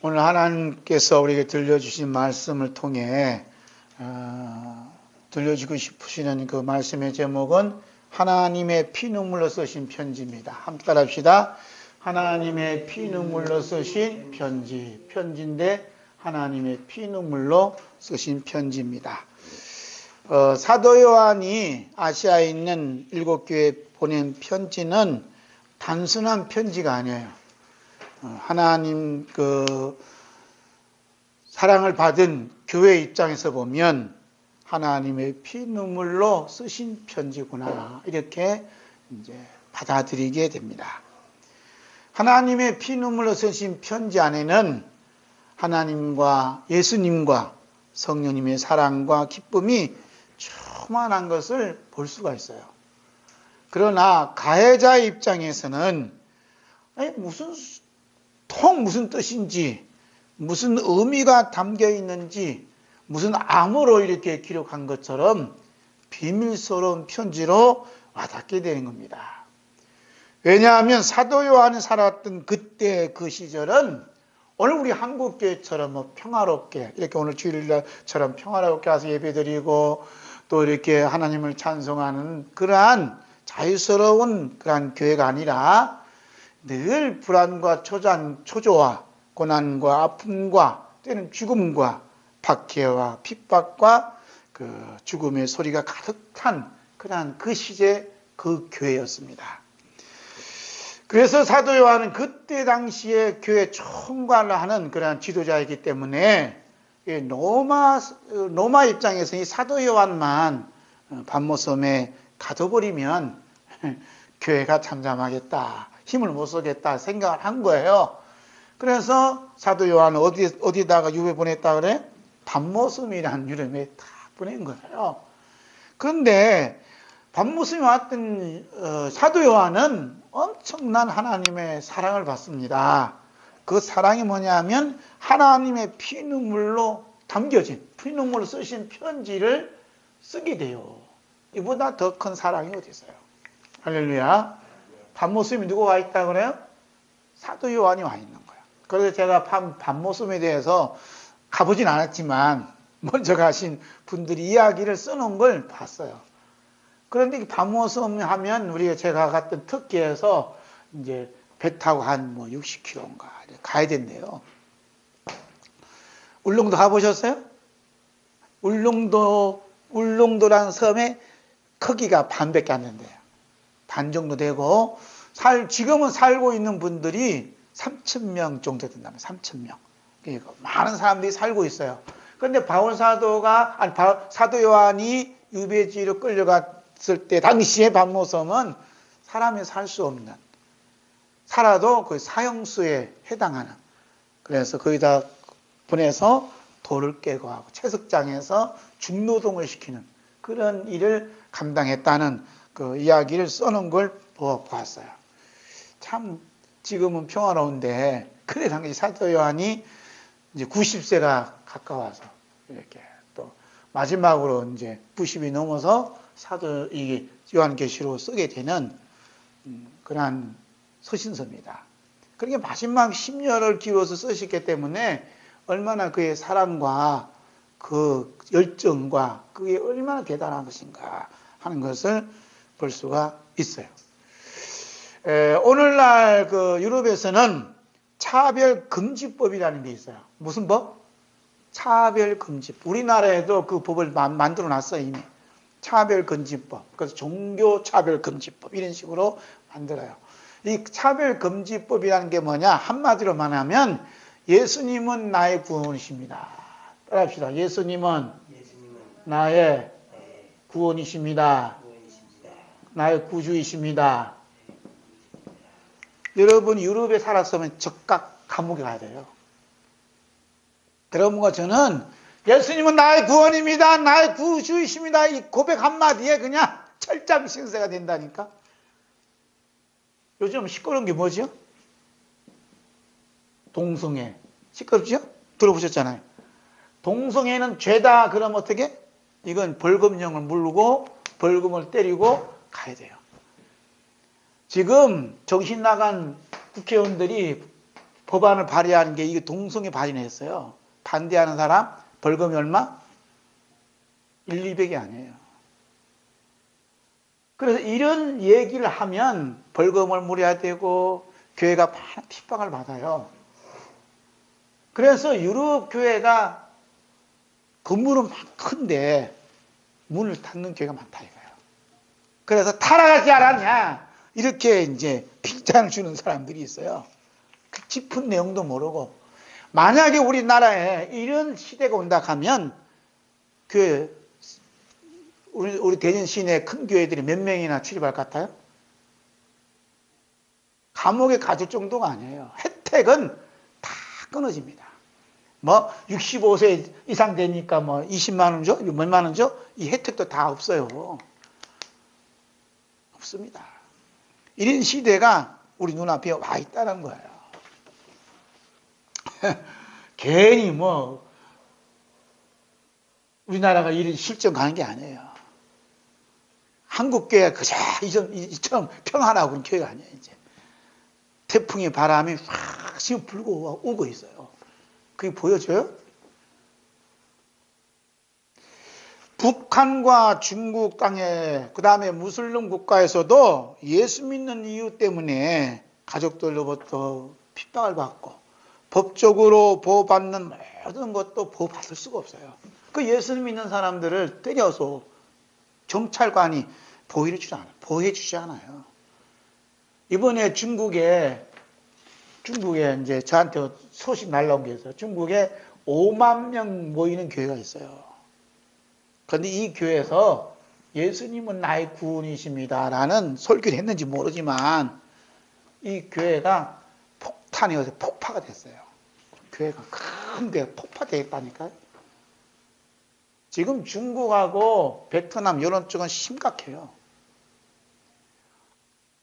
오늘 하나님께서 우리에게 들려주신 말씀을 통해 들려주고 싶으시는 그 말씀의 제목은 하나님의 피눈물로 쓰신 편지입니다. 함께 따라합시다. 하나님의 피눈물로 쓰신 편지. 편지인데 하나님의 피눈물로 쓰신 편지입니다. 사도 요한이 아시아에 있는 7교회에 보낸 편지는 단순한 편지가 아니에요. 하나님 사랑을 받은 교회 입장에서 보면 하나님의 피눈물로 쓰신 편지구나, 이렇게 이제 받아들이게 됩니다. 하나님의 피눈물로 쓰신 편지 안에는 하나님과 예수님과 성령님의 사랑과 기쁨이 충만한 것을 볼 수가 있어요. 그러나 가해자 입장에서는 무슨 뜻인지, 무슨 의미가 담겨 있는지, 무슨 암호로 이렇게 기록한 것처럼 비밀스러운 편지로 와닿게 되는 겁니다. 왜냐하면 사도 요한이 살았던 그때 그 시절은 오늘 우리 한국교회처럼 평화롭게, 이렇게 오늘 주일날처럼 평화롭게 와서 예배드리고 또 이렇게 하나님을 찬송하는 그러한 자유스러운 그러한 교회가 아니라 늘 불안과 초조와 고난과 아픔과 때는 죽음과 박해와 핍박과 그 죽음의 소리가 가득한 그러한 그 시대 그 교회였습니다. 그래서 사도 요한은 그때 당시에 교회 총괄을 하는 그러한 지도자이기 때문에 로마 입장에서 이 사도 요한만 반모섬에 가둬버리면 교회가 잠잠하겠다, 힘을 못 쓰겠다 생각을 한 거예요. 그래서 사도 요한은 어디다가 유배 보냈다 그래? 반모섬이라는 이름에 다 보낸 거예요. 그런데 반모섬에 왔던 사도 요한은 엄청난 하나님의 사랑을 받습니다. 그 사랑이 뭐냐면 하나님의 피눈물로 담겨진, 피눈물로 쓰신 편지를 쓰게 돼요. 이보다 더 큰 사랑이 어디 있어요? 할렐루야. 반모섬에 누가 와 있다 그래요? 사도 요한이 와 있는 거예요. 그래서 제가 반모섬에 대해서 가보진 않았지만 먼저 가신 분들이 이야기를 써놓은 걸 봤어요. 그런데 반모섬 하면 제가 갔던 터키에서 이제 배 타고 한 60km인가 가야 된대요. 울릉도 가보셨어요? 울릉도라는 섬의 크기가 반밖에 안 된대요. 반 정도 되고 지금은 살고 있는 분들이 3,000명 정도 된다면 3,000명. 그러니까 많은 사람들이 살고 있어요. 그런데 사도 요한이 유배지로 끌려갔을 때 당시에 반모섬은 사람이 살 수 없는, 살아도 거의 사형수에 해당하는, 그래서 거기다 보내서 돌을 깨고 하고 채석장에서 중노동을 시키는 그런 일을 감당했다는 그 이야기를 써놓은 걸 보았어요. 참 지금은 평화로운데 그때 당시 사도 요한이 이제 90세가 가까워서 이렇게 또 마지막으로 이제 90이 넘어서 이게 요한계시로 쓰게 되는 그러한 서신서입니다. 그러니까 마지막 심려를 기울여서 쓰셨기 때문에 얼마나 그의 사랑과 그 열정과 그게 얼마나 대단한 것인가 하는 것을 볼 수가 있어요. 오늘날 그 유럽에서는 차별금지법이라는 게 있어요. 무슨 법? 차별금지법. 우리나라에도 그 법을 만들어 놨어요, 이미. 차별금지법. 그래서 종교차별금지법. 이런 식으로 만들어요. 이 차별금지법이라는 게 뭐냐? 한마디로 말하면 예수님은 나의 구원이십니다. 따라합시다. 예수님은 나의 구원이십니다. 나의 구주이십니다. 여러분 유럽에 살았으면 즉각 감옥에 가야 돼요. 여러분과 저는 예수님은 나의 구원입니다, 나의 구주이십니다, 이 고백 한마디에 그냥 철장 신세가 된다니까. 요즘 시끄러운 게 뭐죠? 동성애. 시끄럽죠? 들어보셨잖아요. 동성애는 죄다 그럼 어떻게? 이건 벌금형을 물고 벌금을 때리고 가야 돼요. 지금 정신 나간 국회의원들이 법안을 발의하는 게 이게 동성애 발의했어요. 반대하는 사람 벌금이 얼마? 1, 200이 아니에요. 그래서 이런 얘기를 하면 벌금을 물어야 되고 교회가 많은 핍박을 받아요. 그래서 유럽 교회가 건물은 큰데 문을 닫는 교회가 많다 이거예요. 그래서 타락하지 않았냐 이렇게 이제 핀잔을 주는 사람들이 있어요. 그 짚은 내용도 모르고. 만약에 우리나라에 이런 시대가 온다 하면 우리 대전 시내 큰 교회들이 몇 명이나 출입할 것 같아요? 감옥에 가줄 정도가 아니에요. 혜택은 다 끊어집니다. 뭐 65세 이상 되니까 뭐 20만 원 줘? 몇만 원 줘? 이 혜택도 다 없어요. 없습니다. 이런 시대가 우리 눈앞에 와 있다는 거예요. 괜히 뭐 우리나라가 이런 실정 가는 게 아니에요. 한국 교회가 그저 이처럼 평안하고 그런 교회가 아니에요. 이제 태풍의 바람이 확 지금 불고 오고 있어요. 그게 보여줘요? 북한과 중국 땅에 그 다음에 무슬림 국가에서도 예수 믿는 이유 때문에 가족들로부터 핍박을 받고 법적으로 보호받는 모든 것도 보호받을 수가 없어요. 그 예수 믿는 사람들을 때려서 경찰관이 보호해 주지 않아요. 이번에 중국에 이제 저한테 소식 날라온 게 있어요. 중국에 5만 명 모이는 교회가 있어요. 그런데 이 교회에서 예수님은 나의 구원이십니다 라는 설교를 했는지 모르지만 이 교회가 폭탄이 어서 폭파가 됐어요. 교회가 큰데 폭파되었다니까요. 지금 중국하고 베트남 이런 쪽은 심각해요.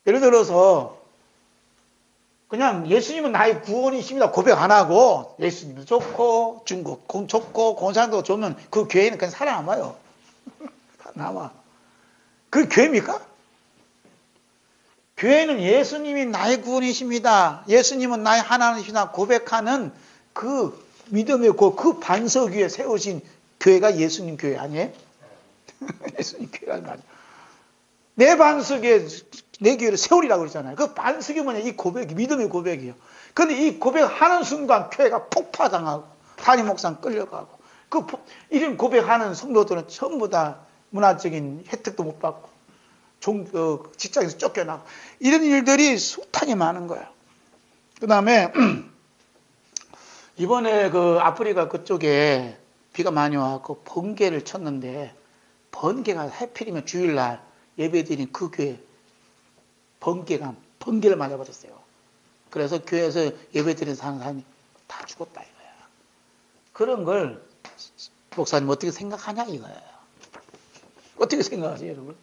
예를 들어서 그냥 예수님은 나의 구원이십니다 고백 안 하고 예수님도 좋고 중국 좋고 공산도 좋으면 그 교회는 그냥 살아남아요. 남아. 그 교회입니까? 교회는 예수님이 나의 구원이십니다. 예수님은 나의 하나님이시다 고백하는 그 믿음의 그 반석 위에 세우신 교회가 예수님 교회 아니에요? 예수님 교회가 말이에요. 내 반석에 내 교회를 세우리라고 그러잖아요. 그 반석이 뭐냐? 이 고백이 믿음의 고백이에요. 그런데 이 고백하는 순간 교회가 폭파당하고 담임 목사는 끌려가고 이런 고백하는 성도들은 전부 다 문화적인 혜택도 못 받고 직장에서 쫓겨나고 이런 일들이 수탄이 많은 거예요. 그 다음에 이번에 그 아프리카 그쪽에 비가 많이 와서 번개를 쳤는데 번개가 하필이면 주일날 예배드린 그 교회 번개를 맞아버렸어요. 그래서 교회에서 예배드린 사람이 다 죽었다 이거야. 그런 걸 목사님 어떻게 생각하냐 이거예요. 어떻게 생각하세요 여러분?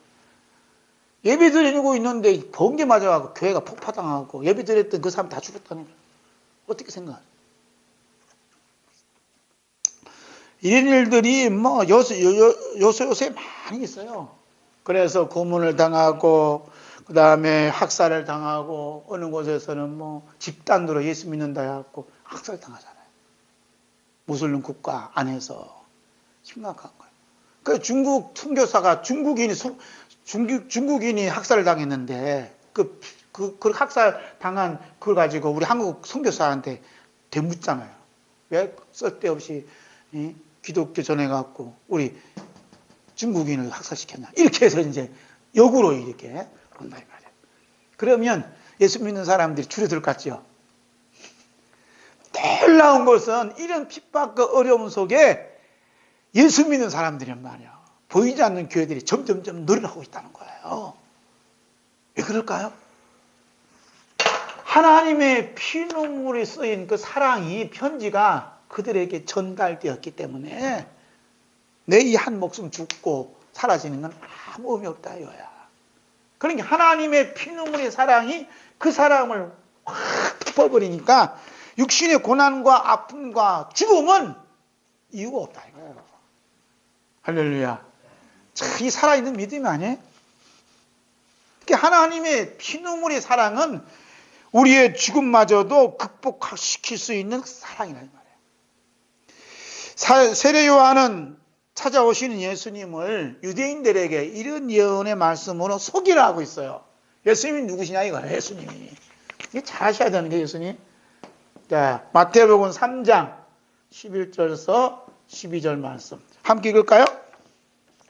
예배 드리고 있는데 번개 맞아가고 교회가 폭파당하고 예배 드렸던 그 사람 다 죽었다는 거예요. 어떻게 생각하세요? 이런 일들이 뭐 요새 많이 있어요. 그래서 고문을 당하고 그 다음에 학살을 당하고 어느 곳에서는 뭐 집단으로 예수 믿는다 해갖고 학살 당하잖아요. 무슬림 국가 안에서 심각한 거예요. 그 중국 선교사가 중국인이 학살을 당했는데 그 학살 당한 그걸 가지고 우리 한국 선교사한테 대묻잖아요. 왜 쓸데없이 기독교 전해갖고 우리 중국인을 학살시켰냐. 이렇게 해서 이제 역으로 이렇게 본다 이 말이에요. 그러면 예수 믿는 사람들이 줄어들 것 같죠. 놀라운 것은 이런 핍박과 어려움 속에 예수 믿는 사람들이란 말이야. 보이지 않는 교회들이 점점점 늘어나고 있다는 거예요. 왜 그럴까요? 하나님의 피눈물이 쓰인 그 사랑이 편지가 그들에게 전달되었기 때문에 내 이 한 목숨 죽고 사라지는 건 아무 의미 없다 이거야. 그러니까 하나님의 피눈물의 사랑이 그 사람을 확 덮어버리니까 육신의 고난과 아픔과 죽음은 이유가 없다 이거예요. 할렐루야. 이 살아있는 믿음이 아니에요? 그러니까 하나님의 피눈물의 사랑은 우리의 죽음마저도 극복시킬 수 있는 사랑이라는 말이에요. 세례 요한은 찾아오시는 예수님을 유대인들에게 이런 예언의 말씀으로 소개를 하고 있어요. 예수님이 누구시냐 이거예요. 예수님이. 이게 잘 아셔야 되는 게 예수님. 자, 마태복음 3장 11절에서 12절 말씀. 함께 읽을까요?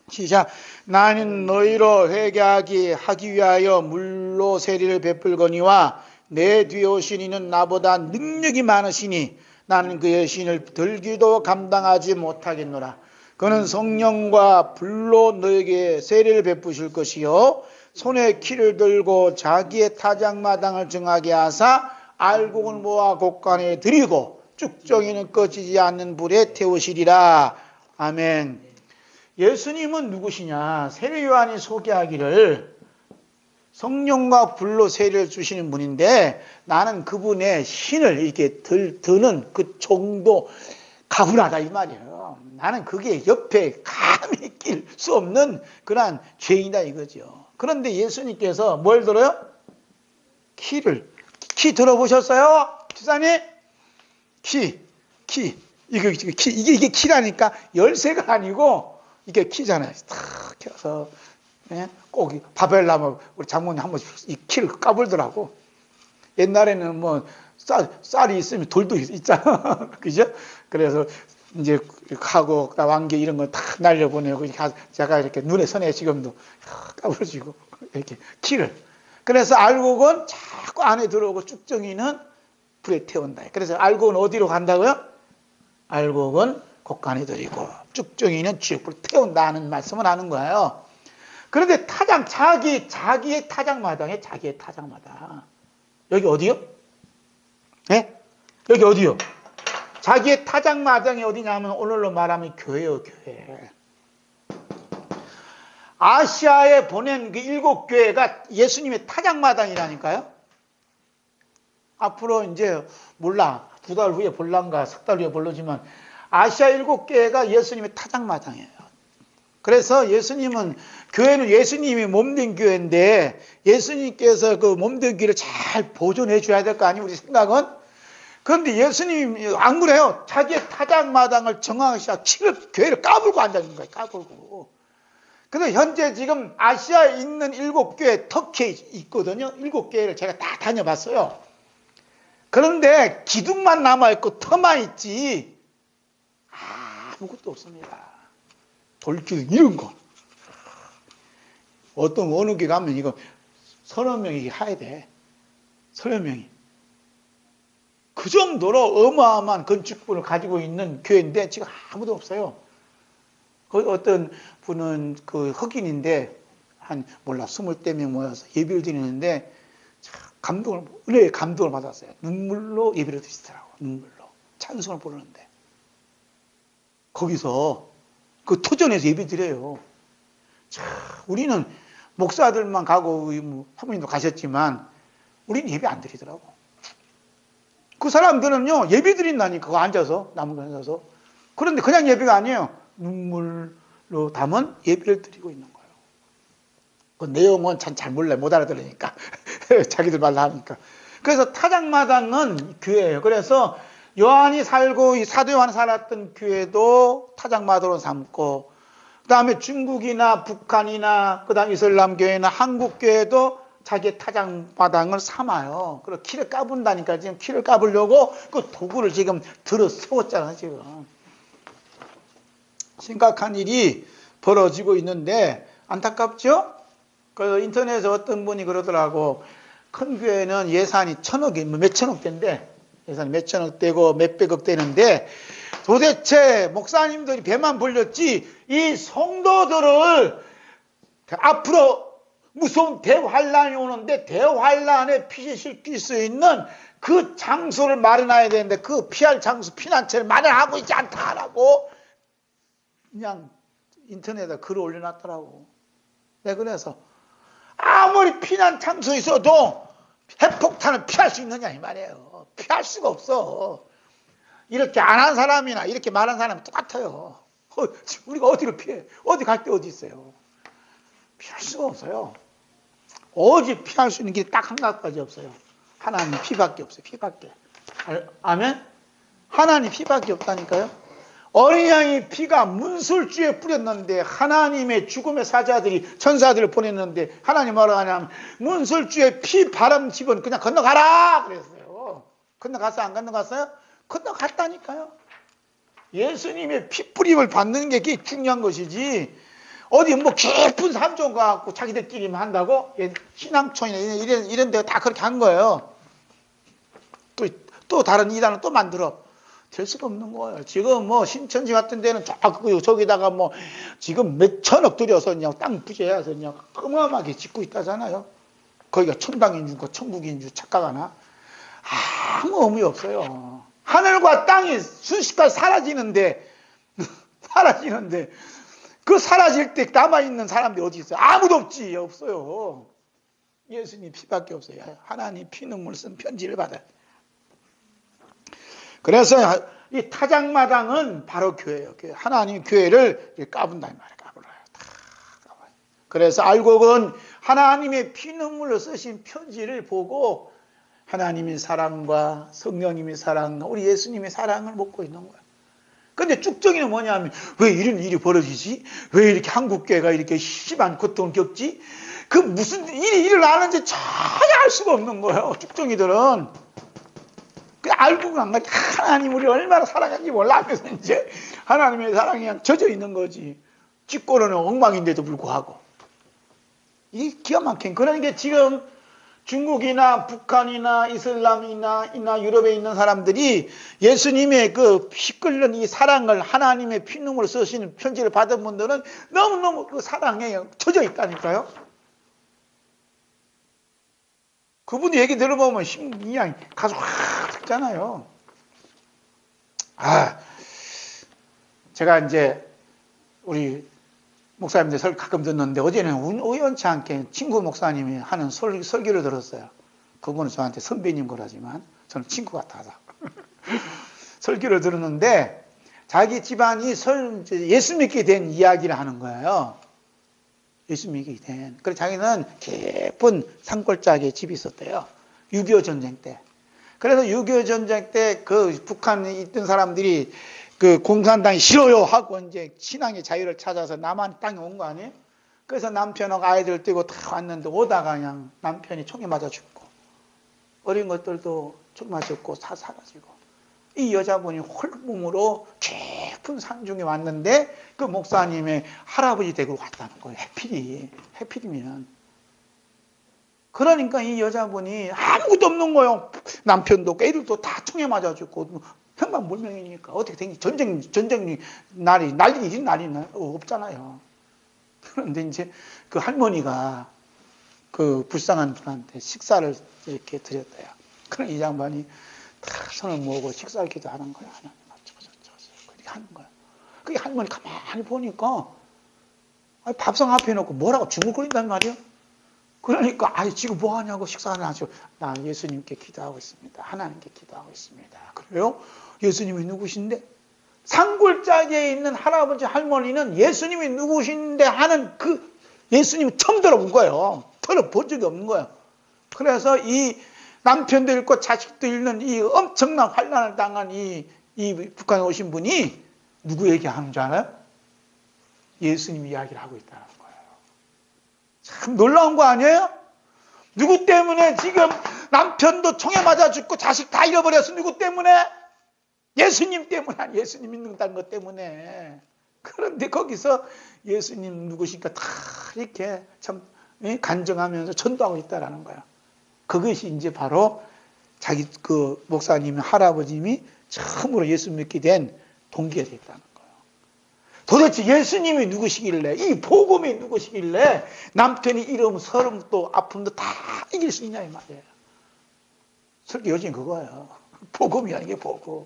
시작. 나는 너희로 회개하기 하기 위하여 물로 세례를 베풀거니와 내 뒤에 오신 이는 나보다 능력이 많으시니 나는 그의 신을 들기도 감당하지 못하겠노라. 그는 성령과 불로 너에게 세례를 베푸실 것이요 손에 키를 들고 자기의 타작마당을 정하게 하사 알곡을 모아 곳간에 들이고 쭉정이는 꺼지지 않는 불에 태우시리라. 아멘. 예수님은 누구시냐? 세례 요한이 소개하기를 성령과 불로 세례를 주시는 분인데 나는 그분의 신을 이렇게 드는 그 정도 가분하다 이 말이에요. 나는 그게 옆에 감히 낄 수 없는 그러한 죄인이다 이거죠. 그런데 예수님께서 뭘 들어요? 키 들어보셨어요? 집사님? 이게 키라니까 열쇠가 아니고 이게 키잖아요. 탁 켜서 꼭 바벨나무 우리 장모님 한 번씩 이 키를 까불더라고. 옛날에는 뭐 쌀이 있으면 돌도 있잖아. 그죠? 그래서 이제 하고 왕개 이런 거 다 날려보내고 제가 이렇게 눈에 선해 지금도 까불어지고 이렇게 키를. 그래서 알곡은 자꾸 안에 들어오고 쭉정이는 불에 태운다. 그래서 알곡은 어디로 간다고요? 알곡은 곳간에 들이고 쭉정이는 지옥불에 태운다는 말씀을 하는 거예요. 그런데 자기의 타작마당에 자기의 타작마당. 여기 어디요? 네? 여기 어디요? 자기의 타작마당이 어디냐면 오늘로 말하면 교회요, 교회. 아시아에 보낸 그 7교회가 예수님의 타작마당이라니까요. 앞으로 이제 몰라 2달 후에 볼란가 3달 후에 볼르지만 아시아 7교회가 예수님의 타작마당이에요. 그래서 교회는 예수님이 몸된 교회인데 예수님께서 그 몸된 교회를 잘 보존해 줘야 될 거 아니에요, 우리 생각은? 그런데 예수님이 안 그래요. 자기의 타작마당을 정하시고 교회를 까불고 앉아있는 거예요, 까불고. 근데 현재 지금 아시아에 있는 7교회, 터키에 있거든요. 7교회를 제가 다 다녀봤어요. 그런데 기둥만 남아있고 터만 있지 아무것도 없습니다. 돌기둥 이런 거. 어느 게 가면 이거 30명이 해야 돼. 30명이. 그 정도로 어마어마한 건축물을 가지고 있는 교회인데 지금 아무도 없어요. 어떤 분은 그 흑인인데 한 20명 모여서 예배를 드리는데 은혜의 감동을 받았어요. 눈물로 예배를 드리더라고. 눈물로. 찬송을 부르는데. 거기서 그 토전에서 예배 드려요. 우리는 목사들만 가고 사모님도 가셨지만 우리는 예배 안 드리더라고. 그 사람들은요 예배 드린다니까 그거 앉아서 나무에 앉아서. 그런데 그냥 예배가 아니에요. 눈물로 담은 예배를 드리고 있는 거예요. 그 내용은 잘 몰라요. 못 알아들으니까. 자기들 말로 하니까. 그래서 타작마당은 교회예요. 그래서 사도 요한이 살았던 교회도 타작마당으로 삼고, 그 다음에 중국이나 북한이나, 그 다음 이슬람 교회나 한국 교회도 자기의 타작마당을 삼아요. 그리고 키를 까분다니까 지금 키를 까불려고 그 도구를 지금 들어 세웠잖아요, 지금. 심각한 일이 벌어지고 있는데, 안타깝죠? 그 인터넷에 어떤 분이 그러더라고. 큰 교회는 예산이 몇천억 대인데, 예산이 몇천억 대고 몇백억 되는데, 도대체 목사님들이 배만 불렸지, 이 성도들을 앞으로 무서운 대환란이 오는데, 대환란에 피시킬 수 있는 그 장소를 마련해야 되는데, 그 피할 장소, 피난처를 마련하고 있지 않다라고, 그냥 인터넷에 글을 올려놨더라고. 네, 그래서, 아무리 피난 장소에 있어도 핵폭탄을 피할 수 있느냐 이 말이에요. 피할 수가 없어. 이렇게 안 한 사람이나 이렇게 말한 사람이 똑같아요. 우리가 어디로 피해? 어디 갈 데 어디 있어요? 피할 수가 없어요. 오직 피할 수 있는 게 딱 한 가지 없어요. 하나님 피밖에 없어요. 피밖에. 아멘? 하나님 피밖에 없다니까요. 어린 양의 피가 문술주에 뿌렸는데 하나님의 죽음의 사자들이 천사들을 보냈는데 하나님 뭐라고 하냐면 문술주에 피 바른 집은 그냥 건너가라 그랬어요. 건너갔어요? 안 건너갔어요? 건너갔다니까요. 예수님의 피 뿌림을 받는 게 그게 중요한 것이지 어디 뭐 깊은 산중 가갖고 자기들끼리만 한다고? 신앙촌이나 이런 데가 다 그렇게 한 거예요. 또 다른 이단을 또 만들어. 될 수가 없는 거예요. 지금 뭐 신천지 같은 데는 저기다가 뭐 지금 몇 천억 들여서 그냥 땅 부재해서 그냥 어마어마하게 짓고 있다잖아요. 거기가 천당인 줄, 천국인 줄 착각하나? 아무 의미 없어요. 하늘과 땅이 순식간에 사라지는데 그 사라질 때 남아있는 사람들이 어디 있어요? 아무도 없지. 없어요. 예수님 피밖에 없어요. 하나님 피눈물 쓴 편지를 받아요. 그래서 이 타작마당은 바로 교회예요. 하나님 교회를 까분다 이 말이에요. 까불어요. 그래서 알고 본 하나님의 피눈물로 쓰신 편지를 보고 하나님의 사랑과 성령님의 사랑, 우리 예수님의 사랑을 먹고 있는 거예요. 근데 쭉정이는 뭐냐면 왜 이런 일이 벌어지지? 왜 이렇게 한국교회가 이렇게 심한 고통을 겪지? 그 무슨 일이 일어나는지 전혀 알 수가 없는 거예요. 쭉정이들은. 알고 간 거지. 하나님 우리 얼마나 사랑하는지 몰라면서 이제 하나님의 사랑이 그냥 젖어 있는 거지. 뒷골은 엉망인데도 불구하고. 이게 기가 막힌. 그러니까 지금 중국이나 북한이나 이슬람이나 유럽에 있는 사람들이 예수님의 그 피 끓는 이 사랑을 하나님의 피눈물을 쓰시는 편지를 받은 분들은 너무너무 그 사랑에 젖어 있다니까요. 그분 얘기 들어보면 그냥 가서 확 듣잖아요. 제가 이제 우리 목사님들 설 가끔 듣는데 어제는 우연치 않게 친구 목사님이 하는 설교를 들었어요. 그분은 저한테 선배님 거라지만 저는 친구 같아서 설교를 들었는데 자기 집안이 예수 믿게 된 이야기를 하는 거예요. 예수 믿게 된. 그래서 자기는 깊은 산골짜기에 집이 있었대요. 6.25 전쟁 때. 그래서 6.25 전쟁 때 그 북한에 있던 사람들이 그 공산당이 싫어요 하고 이제 신앙의 자유를 찾아서 남한 땅에 온 거 아니에요? 그래서 남편하고 아이들 떼고 다 왔는데 오다가 그냥 남편이 총에 맞아 죽고 어린 것들도 총 맞아 죽고 다 사라지고 이 여자분이 홀몸으로 깊은 산중에 왔는데 그 목사님의 할아버지 댁으로 왔다는 거예요. 해필이면. 그러니까 이 여자분이 아무것도 없는 거예요. 남편도 애들도 다 총에 맞아 죽고 평방불명이니까 어떻게 된 전쟁 난리지 없잖아요. 그런데 이제 그 할머니가 그 불쌍한 분한테 식사를 이렇게 드렸대요. 그럼 이 양반이 다 손을 모으고 식사를 기도하는 거야. 하나님 그렇게 하는 거야. 그게 할머니 가만히 보니까 밥상 앞에 놓고 뭐라고 중얼거린단 말이야. 그러니까 지금 뭐 하냐고 식사를 하죠. 나 예수님께 기도하고 있습니다. 하나님께 기도하고 있습니다. 그래요? 예수님이 누구신데? 산골짜기에 있는 할아버지 할머니는 예수님이 누구신데 하는 그 예수님이 처음 들어본 거예요. 들어본 적이 없는 거예요. 그래서 이 남편도 잃고 자식도 잃는 이 엄청난 환난을 당한 이 북한에 오신 분이 누구 얘기하는 줄 알아요? 예수님 이야기를 하고 있다는 거예요. 참 놀라운 거 아니에요? 누구 때문에 지금 남편도 총에 맞아 죽고 자식 다 잃어버렸어? 누구 때문에? 예수님 때문에 아니 예수님 믿는다는 것 때문에. 그런데 거기서 예수님 누구신가 다 이렇게 참 간증하면서 전도하고 있다라는 거예요. 그것이 이제 바로 자기 그 목사님 할아버님이 처음으로 예수 믿게 된 동기가 됐다는 거예요. 도대체 예수님이 누구시길래 이 복음이 누구시길래 남편이 이름 서름도 아픔도 다 이길 수 있냐 이 말이에요. 설교 요즘 그거예요. 복음이 아니게 복음.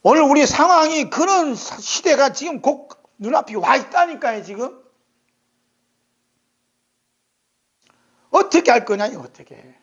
오늘 우리 상황이 그런 시대가 지금 곧 눈앞에 와 있다니까요. 지금 어떻게 할 거냐 어떻게